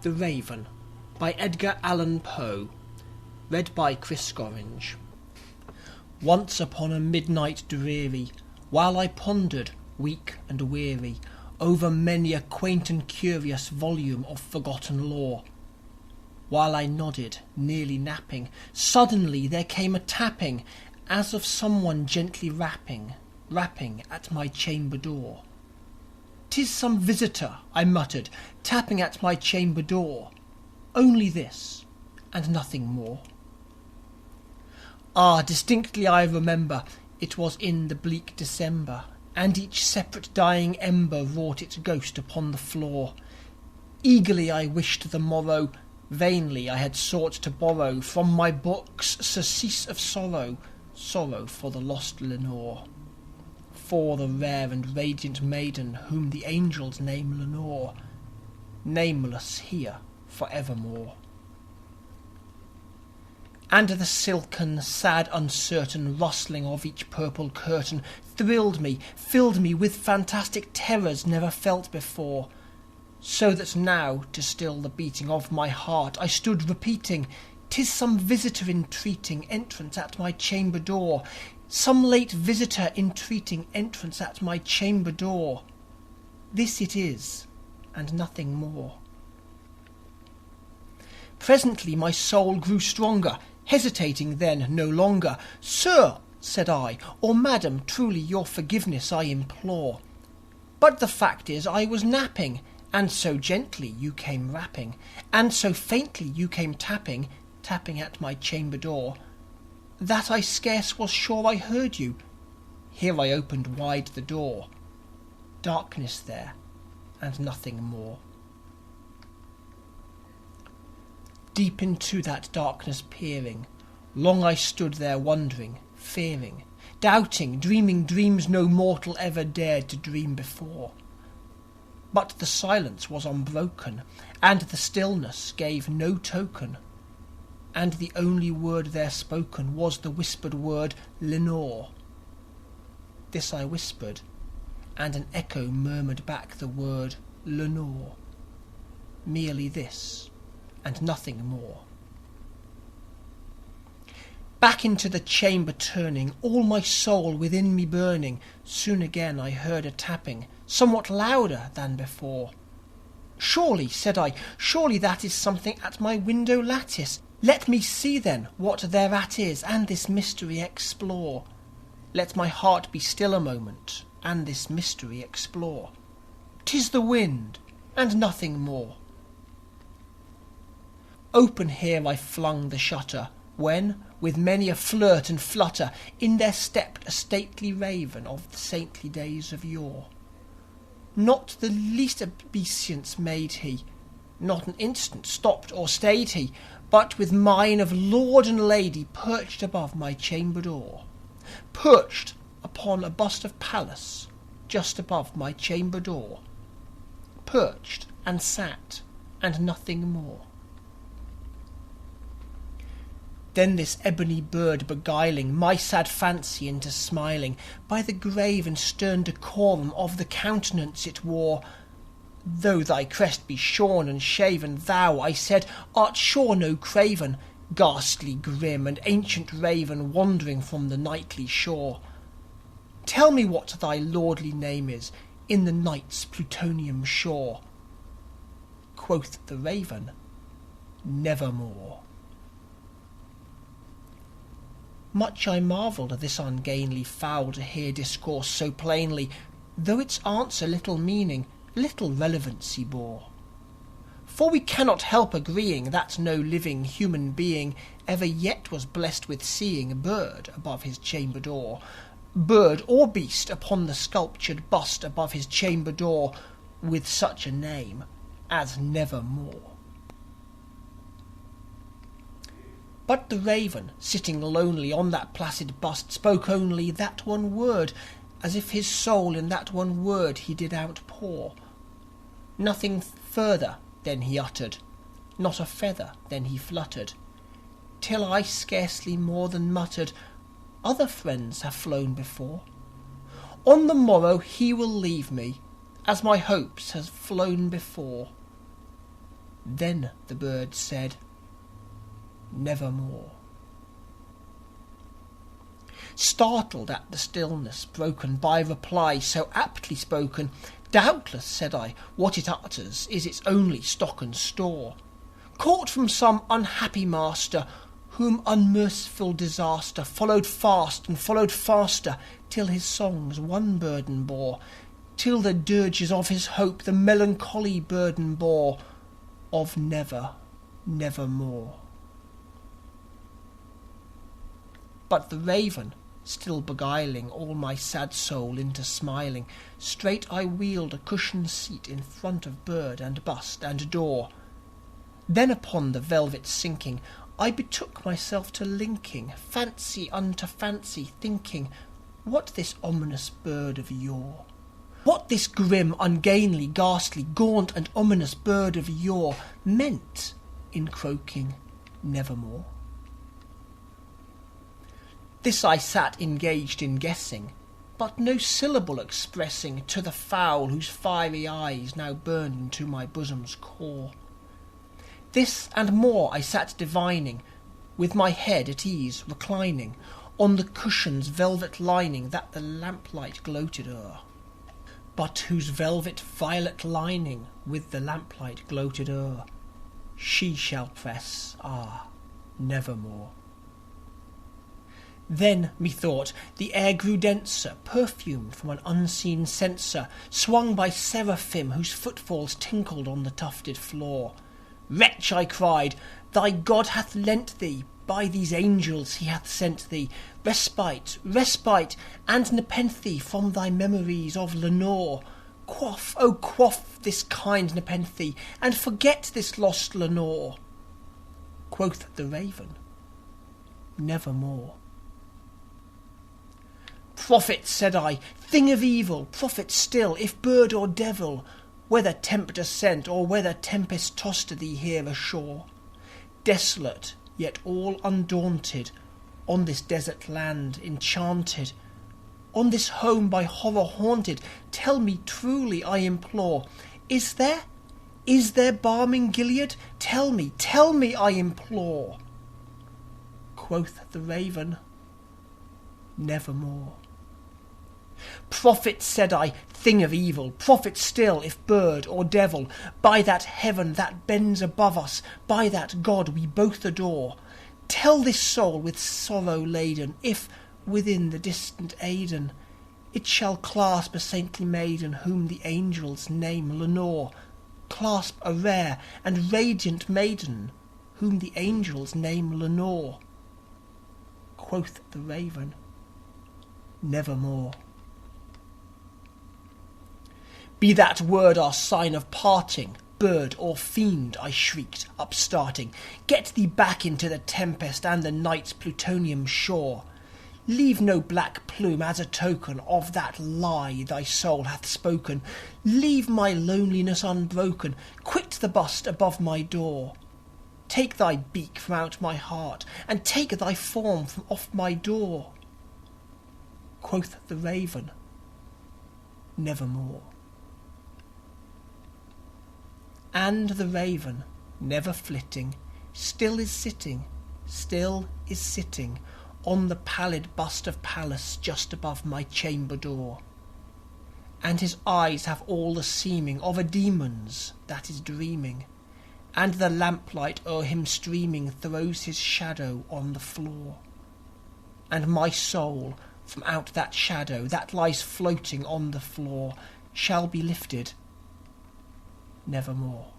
The Raven by Edgar Allan Poe. Read by Coringe. Once upon a midnight dreary, while I pondered, weak and weary, over many a quaint and curious volume of forgotten lore, while I nodded, nearly napping, suddenly there came a tapping, as of someone gently rapping at my chamber door. "'Tis some visitor," I muttered, "tapping at my chamber door. Only this, and nothing more." Ah, distinctly I remember, it was in the bleak December, and each separate dying ember wrought its ghost upon the floor. Eagerly I wished the morrow, vainly I had sought to borrow from my books surcease of sorrow, sorrow for the lost Lenore, for the rare and radiant maiden whom the angels name Lenore, nameless here for evermore. And the silken, sad, uncertain rustling of each purple curtain thrilled me, filled me with fantastic terrors never felt before, so that now, to still the beating of my heart, I stood repeating, "'Tis some visitor entreating entrance at my chamber door, some late visitor entreating entrance at my chamber door. This it is, and nothing more." Presently my soul grew stronger, hesitating then no longer. "Sir," said I, "or madam, truly your forgiveness I implore. But the fact is I was napping, and so gently you came rapping, and so faintly you came tapping at my chamber door, that I scarce was sure I heard you. Here I opened wide the door. Darkness there, and nothing more." Deep into that darkness peering, long I stood there wondering, fearing, doubting, dreaming dreams no mortal ever dared to dream before. But the silence was unbroken, and the stillness gave no token, and the only word there spoken was the whispered word "Lenore." This I whispered, and an echo murmured back the word "Lenore." Merely this, and nothing more. Back into the chamber turning, all my soul within me burning, soon again I heard a tapping, somewhat louder than before. "Surely," said I, "surely that is something at my window lattice. Let me see then what thereat is, and this mystery explore. Let my heart be still a moment, and this mystery explore. 'Tis the wind, and nothing more." Open here I flung the shutter, when, with many a flirt and flutter, in there stepped a stately raven of the saintly days of yore. Not the least obeisance made he, not an instant stopped or stayed he, but with mien of lord and lady perched above my chamber door, perched upon a bust of Pallas just above my chamber door, perched and sat, and nothing more. Then this ebony bird beguiling my sad fancy into smiling, by the grave and stern decorum of the countenance it wore, "Though thy crest be shorn and shaven, thou," I said, "art sure no craven, ghastly, grim, and ancient raven wandering from the nightly shore. Tell me what thy lordly name is in the night's plutonian shore." Quoth the raven, "Nevermore." Much I marvelled this ungainly fowl to hear discourse so plainly, though its answer little meaning, little relevancy bore. For we cannot help agreeing that no living human being ever yet was blessed with seeing a bird above his chamber door, bird or beast upon the sculptured bust above his chamber door, with such a name as Nevermore. But the raven, sitting lonely on that placid bust, spoke only that one word, as if his soul in that one word he did outpour. Nothing further then he uttered, not a feather then he fluttered, till I scarcely more than muttered, "Other friends have flown before. On the morrow he will leave me, as my hopes have flown before." Then the bird said, "Nevermore." Startled at the stillness broken by reply so aptly spoken, "Doubtless," said I, "what it utters is its only stock and store, caught from some unhappy master, whom unmerciful disaster followed fast and followed faster, till his songs one burden bore, till the dirges of his hope the melancholy burden bore of never, nevermore." But the raven, still beguiling all my sad soul into smiling, straight I wheeled a cushioned seat in front of bird and bust and door. Then upon the velvet sinking, I betook myself to linking fancy unto fancy, thinking what this ominous bird of yore, what this grim, ungainly, ghastly, gaunt and ominous bird of yore meant in croaking "Nevermore." This I sat engaged in guessing, but no syllable expressing to the fowl whose fiery eyes now burned into my bosom's core. This and more I sat divining, with my head at ease reclining on the cushion's velvet lining that the lamplight gloated o'er, but whose velvet violet lining with the lamplight gloated o'er she shall press, nevermore. Then, methought, the air grew denser, perfumed from an unseen censer, swung by seraphim whose footfalls tinkled on the tufted floor. "Wretch," I cried, "thy God hath lent thee, by these angels he hath sent thee, respite, respite, and nepenthe from thy memories of Lenore. Quaff, oh quaff this kind nepenthe, and forget this lost Lenore." Quoth the raven, "Nevermore." "Prophet," said I, "thing of evil, prophet still, if bird or devil, whether tempter sent, or whether tempest tossed thee here ashore, desolate, yet all undaunted, on this desert land enchanted, on this home by horror haunted, tell me truly, I implore, is there balm in Gilead? Tell me, I implore." Quoth the raven, "Nevermore." "Prophet," said I, "thing of evil, prophet still, if bird or devil, by that heaven that bends above us, by that God we both adore, tell this soul with sorrow laden, if, within the distant Aidenn, it shall clasp a saintly maiden whom the angels name Lenore, clasp a rare and radiant maiden whom the angels name Lenore." Quoth the raven, "Nevermore." "Be that word our sign of parting, bird or fiend," I shrieked, upstarting, "get thee back into the tempest and the night's plutonium shore. Leave no black plume as a token of that lie thy soul hath spoken. Leave my loneliness unbroken. Quit the bust above my door. Take thy beak from out my heart, and take thy form from off my door." Quoth the raven, "Nevermore." And the raven, never flitting, still is sitting on the pallid bust of Pallas just above my chamber door. And his eyes have all the seeming of a demon's that is dreaming, and the lamplight o'er him streaming throws his shadow on the floor. And my soul from out that shadow that lies floating on the floor shall be lifted nevermore.